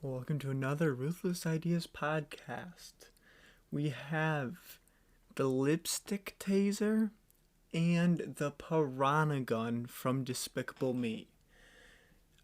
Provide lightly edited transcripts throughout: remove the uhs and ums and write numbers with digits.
Welcome to another Ruthless Ideas podcast. We have the lipstick taser and the piranha gun from Despicable Me.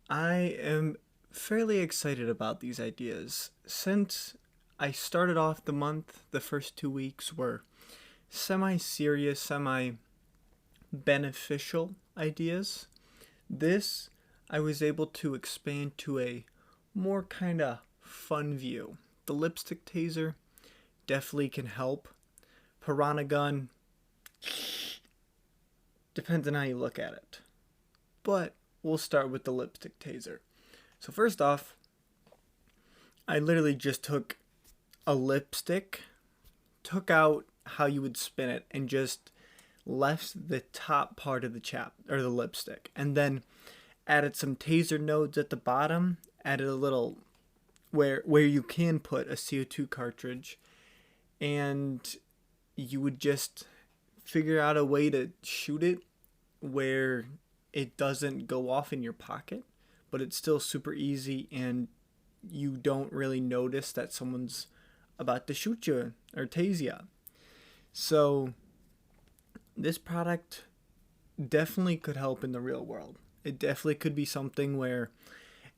I am fairly excited about these ideas. Since I started off the month, the first 2 weeks were semi-serious, semi-beneficial ideas. This I was able to expand to a more kind of fun view. The lipstick taser definitely can help. Piranha gun depends on how you look at it. But we'll start with the lipstick taser. So first off, I literally just took a lipstick, took out how you would spin it, and just left the top part of the lipstick, and then added some taser nodes at the bottom, added a little where you can put a CO2 cartridge, and you would just figure out a way to shoot it where it doesn't go off in your pocket, but it's still super easy and you don't really notice that someone's about to shoot you or tase you. So this product definitely could help in the real world. It definitely could be something where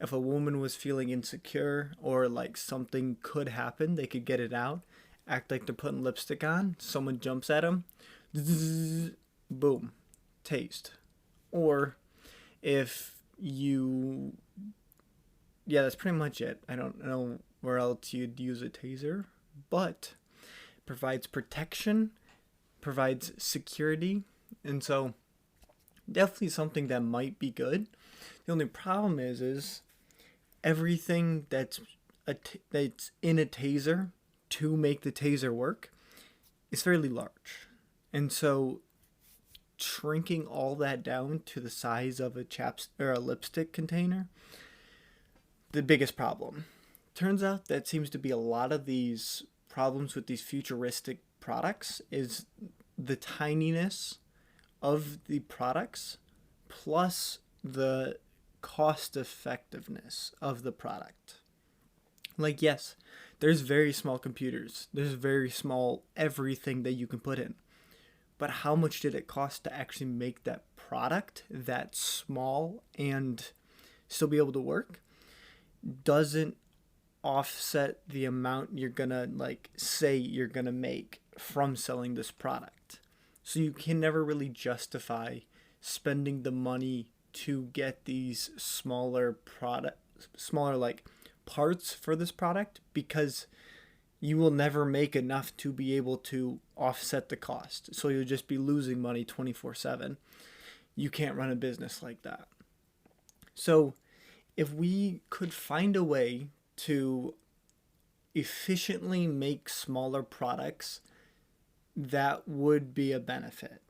if a woman was feeling insecure or like something could happen, they could get it out, act like they're putting lipstick on, someone jumps at them, boom, tased. Or if you, yeah, that's pretty much it. I don't know where else you'd use a taser, but it provides protection, provides security, and so definitely something that might be good. The only problem is everything that's in a taser to make the taser work is fairly large, and so shrinking all that down to the size of a lipstick container, the biggest problem. Turns out that seems to be a lot of these problems with these futuristic products is the tininess of the products plus the cost effectiveness of the product. Like, yes, there's very small computers, there's very small everything that you can put in, but how much did it cost to actually make that product that small and still be able to work? Doesn't offset the amount you're gonna say you're gonna make from selling this product. So you can never really justify spending the money to get these smaller parts for this product, because you will never make enough to be able to offset the cost. So you'll just be losing money 24/7. You can't run a business like that. So if we could find a way to efficiently make smaller products, that would be a benefit.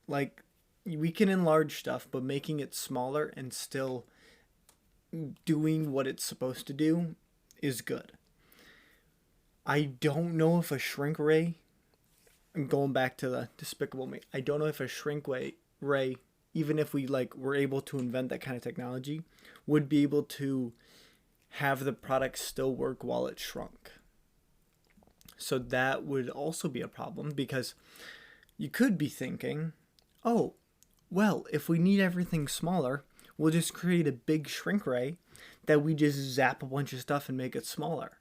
Like, we can enlarge stuff, but making it smaller and still doing what it's supposed to do is good. I don't know if a shrink ray, I'm going back to the Despicable Me, I don't know if a shrink ray, even if we were able to invent that kind of technology, would be able to have the product still work while it shrunk. So that would also be a problem, because you could be thinking, oh, well, if we need everything smaller, we'll just create a big shrink ray that we just zap a bunch of stuff and make it smaller.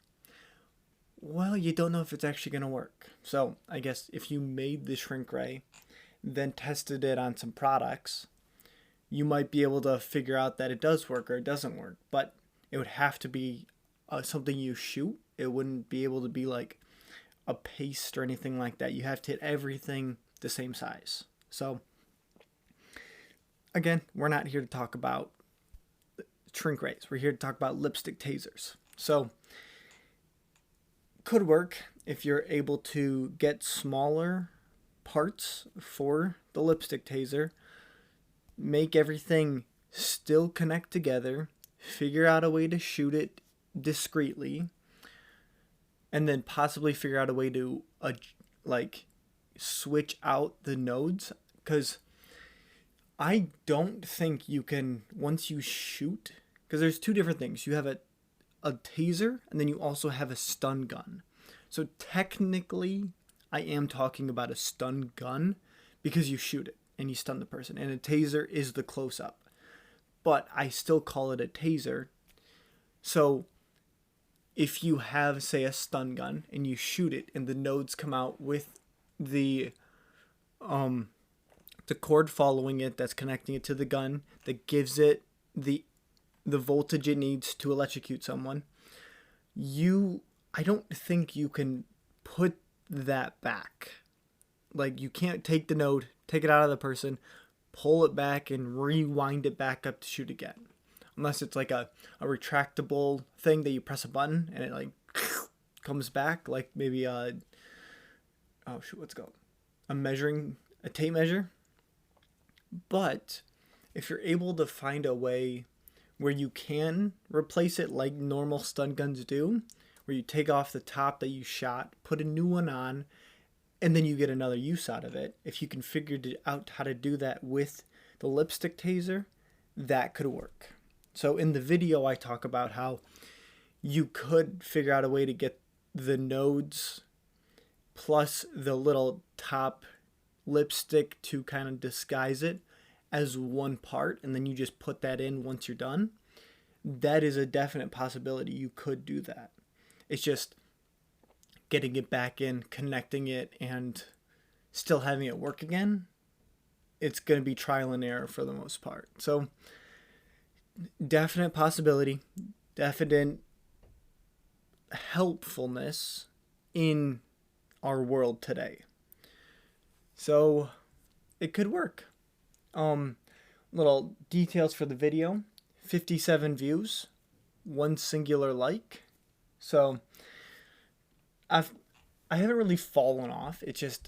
Well, you don't know if it's actually going to work. So I guess if you made the shrink ray, then tested it on some products, you might be able to figure out that it does work or it doesn't work. But it would have to be something you shoot. It wouldn't be able to be like a paste or anything like that. You have to hit everything the same size. So again, we're not here to talk about shrink rays. We're here to talk about lipstick tasers. So could work if you're able to get smaller parts for the lipstick taser, make everything still connect together, figure out a way to shoot it discreetly, and then possibly figure out a way to switch out the nodes, because I don't think you can, once you shoot, because there's two different things. You have a taser, and then you also have a stun gun. So technically, I am talking about a stun gun because you shoot it and you stun the person, and a taser is the close up. But I still call it a taser. So if you have, say, a stun gun and you shoot it and the nodes come out with the cord following it that's connecting it to the gun that gives it the voltage it needs to electrocute someone, I don't think you can put that back. Like, you can't take the node, take it out of the person, pull it back and rewind it back up to shoot again. Unless it's like a retractable thing that you press a button and it like comes back, like maybe what's it called? A tape measure. But if you're able to find a way where you can replace it like normal stun guns do, where you take off the top that you shot, put a new one on, and then you get another use out of it. If you can figure out how to do that with the lipstick taser, that could work. So in the video, I talk about how you could figure out a way to get the nodes plus the little top lipstick to kind of disguise it as one part, and then you just put that in once you're done. That is a definite possibility. You could do that. It's just getting it back in, connecting it, and still having it work again. It's going to be trial and error for the most part. So definite possibility, definite helpfulness in our world today. So it could work. Little details for the video: 57 views, 1 singular like. So I haven't really fallen off. It's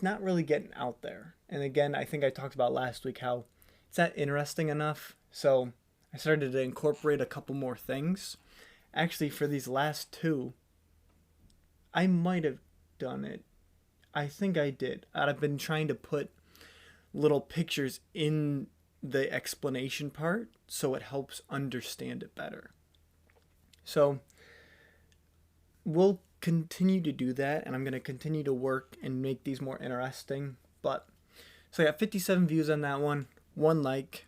not really getting out there. And again, I think I talked about last week how it's not interesting enough. So I started to incorporate a couple more things. Actually, for these last 2, I might have done it. I think I did. I've been trying to put little pictures in the explanation part so it helps understand it better. So we'll continue to do that, and I'm going to continue to work and make these more interesting. But so I got 57 views on that one, 1 like.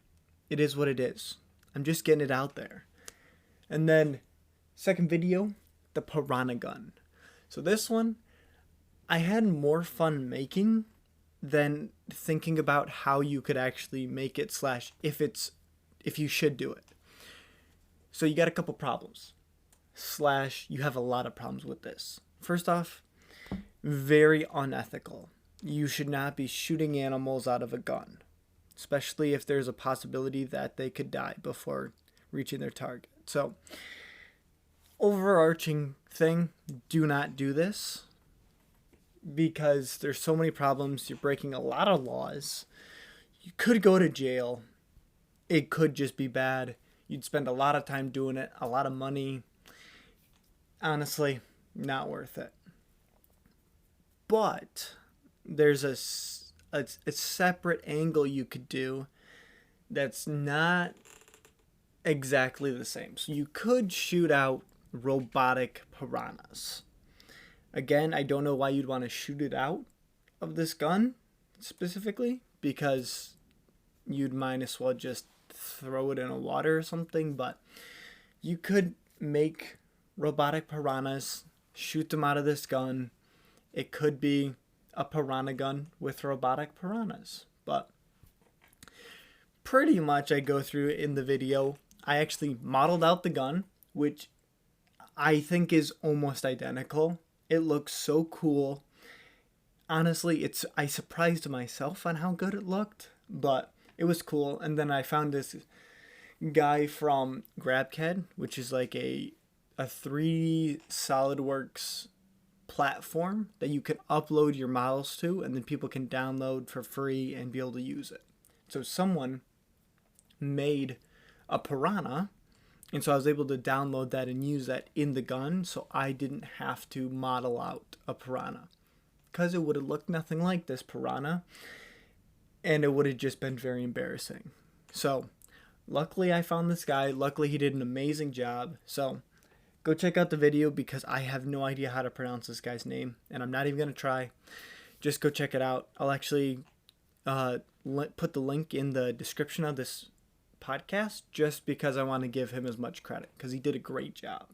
It is what it is. I'm just getting it out there. And then second video, the Piranha gun. So this one I had more fun making than thinking about how you could actually make it / if you should do it. So you got a couple problems / you have a lot of problems with this. First off, very unethical. You should not be shooting animals out of a gun, especially if there's a possibility that they could die before reaching their target. So overarching thing, do not do this, because there's so many problems. You're breaking a lot of laws. You could go to jail. It could just be bad. You'd spend a lot of time doing it, a lot of money. Honestly, not worth it. But there's a separate angle you could do that's not exactly the same. So you could shoot out robotic piranhas. Again, I don't know why you'd want to shoot it out of this gun specifically, because you'd might as well just throw it in a water or something. But you could make robotic piranhas, shoot them out of this gun. It could be a piranha gun with robotic piranhas. But pretty much I go through it in the video. I actually modeled out the gun, which I think is almost identical. It looks so cool. Honestly, I surprised myself on how good it looked, but it was cool. And then I found this guy from GrabCAD, which is like a 3D SolidWorks platform that you can upload your models to, and then people can download for free and be able to use it. So someone made a piranha, and so I was able to download that and use that in the gun, so I didn't have to model out a piranha, because it would have looked nothing like this piranha, and it would have just been very embarrassing. So luckily I found this guy. Luckily he did an amazing job. So go check out the video because I have no idea how to pronounce this guy's name, and I'm not even going to try. Just go check it out. I'll actually put the link in the description of this podcast just because I want to give him as much credit because he did a great job.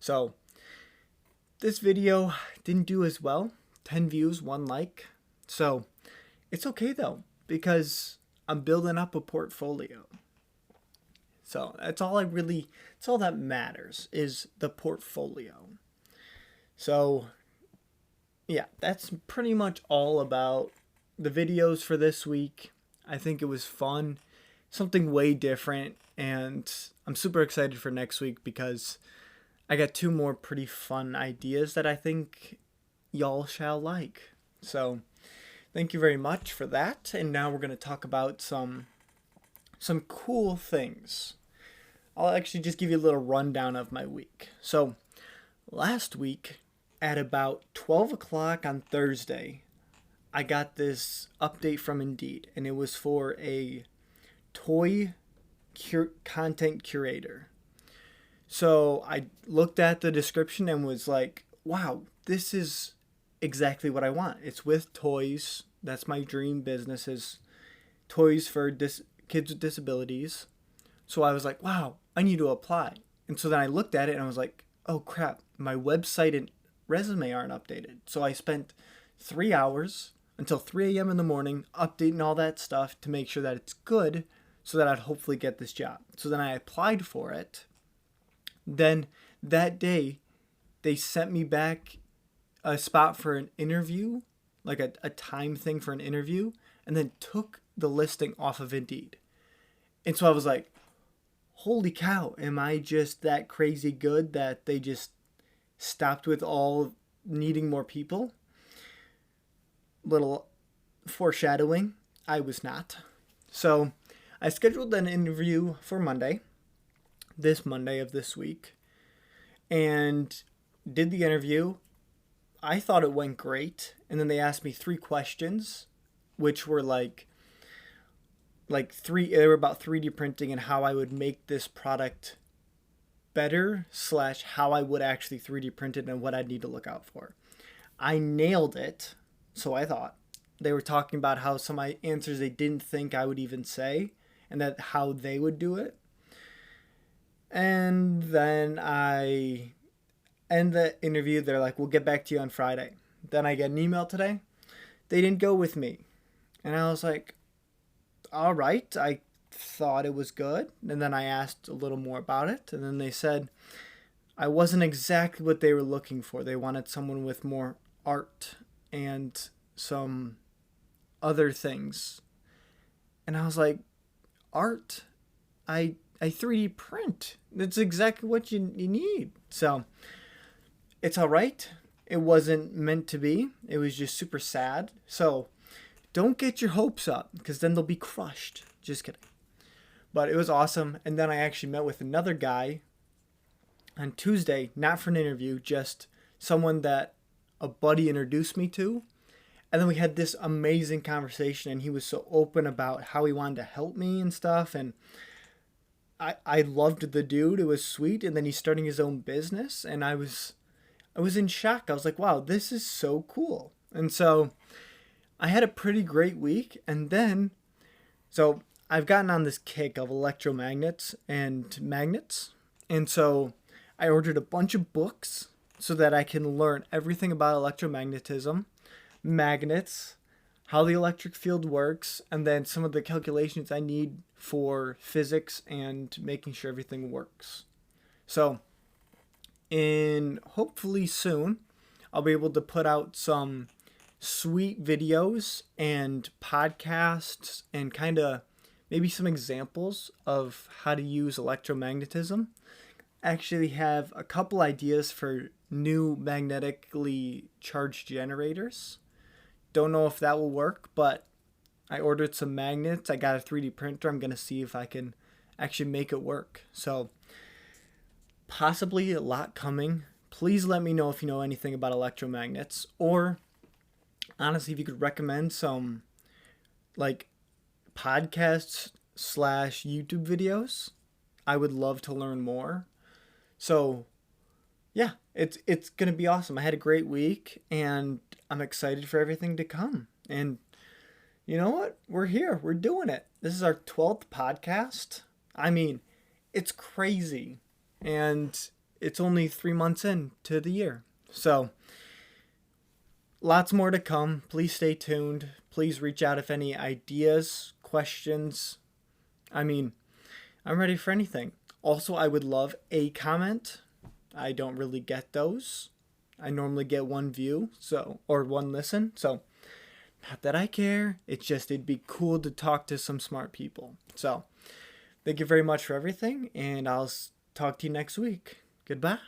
So this video didn't do as well. 10 views, 1 like. So it's okay though because I'm building up a portfolio. So that's all that matters is the portfolio. So yeah, that's pretty much all about the videos for this week. I think it was fun, something way different, and I'm super excited for next week because I got 2 more pretty fun ideas that I think y'all shall like. So thank you very much for that, and now we're going to talk about some cool things. I'll actually just give you a little rundown of my week. So last week at about 12 o'clock on Thursday, I got this update from Indeed, and it was for a toy content curator. So I looked at the description and was like, wow, this is exactly what I want. It's with toys. That's my dream business, is toys for kids with disabilities. So I was like, wow, I need to apply. And so then I looked at it and I was like, oh crap, my website and resume aren't updated. So I spent 3 hours until 3 a.m. in the morning updating all that stuff to make sure that it's good so that I'd hopefully get this job. So then I applied for it. Then that day, they sent me back a spot for an interview, like a time thing for an interview, and then took the listing off of Indeed. And so I was like, holy cow, am I just that crazy good that they just stopped with all needing more people? Little foreshadowing, I was not. So I scheduled an interview for this Monday of this week, and did the interview. I thought it went great, and then they asked me 3 questions, which were they were about 3D printing and how I would make this product better / how I would actually 3D print it and what I'd need to look out for. I nailed it. So I thought. They were talking about how some answers they didn't think I would even say, and that how they would do it. And then I end the interview. They're like, we'll get back to you on Friday. Then I get an email today. They didn't go with me. And I was like, all right. I thought it was good. And then I asked a little more about it. And then they said I wasn't exactly what they were looking for. They wanted someone with more art and some other things. And I was like, art? I 3D print. That's exactly what you need. So it's all right. It wasn't meant to be. It was just super sad. So don't get your hopes up because then they'll be crushed. Just kidding. But it was awesome. And then I actually met with another guy on Tuesday, not for an interview, just someone that a buddy introduced me to. And then we had this amazing conversation, and he was so open about how he wanted to help me and stuff. And I loved the dude. It was sweet. And then he's starting his own business, and I was in shock. I was like, wow, this is so cool. And so I had a pretty great week. And then, so I've gotten on this kick of electromagnets and magnets. And so I ordered a bunch of books so that I can learn everything about electromagnetism, magnets, how the electric field works, and then some of the calculations I need for physics and making sure everything works. So hopefully soon, I'll be able to put out some sweet videos and podcasts and kind of maybe some examples of how to use electromagnetism. Actually have a couple ideas for new magnetically charged generators. Don't know if that will work, but I ordered some magnets. I got a 3D printer. I'm going to see if I can actually make it work. So possibly a lot coming. Please let me know if you know anything about electromagnets, or honestly, if you could recommend some podcasts / YouTube videos. I would love to learn more. So yeah, it's gonna be awesome. I had a great week, and I'm excited for everything to come. And you know what? We're here. We're doing it. This is our 12th podcast. I mean, it's crazy, and it's only 3 months into the year. So lots more to come. Please stay tuned. Please reach out if any ideas, questions. I mean, I'm ready for anything. Also, I would love a comment. I don't really get those. I normally get one view, or one listen. So, not that I care. It's just it'd be cool to talk to some smart people. So, thank you very much for everything, and I'll talk to you next week. Goodbye.